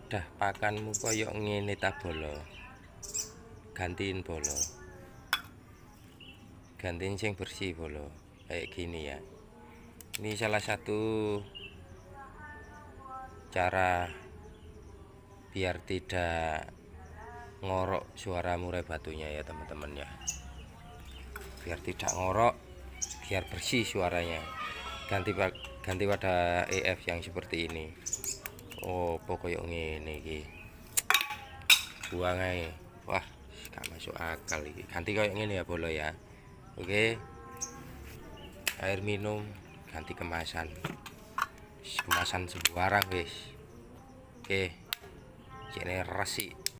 wadah pakanmu koyok ngene ta bolo. Gantiin bolo. Gantiin sing bersih bolo. Kayak gini ya. Ini salah satu cara biar tidak ngorok suara murai batunya ya teman-teman ya. Biar tidak ngorok, biar bersih suaranya. Ganti pada EF yang seperti ini. Oh, pokoknya ngene iki. Buang aja. Wah, gak masuk akal iki. Ganti kayak gini ya bolo ya. Oke. Air minum ganti kemasan. Kemasan sembarang wis. Oke. Jene resik.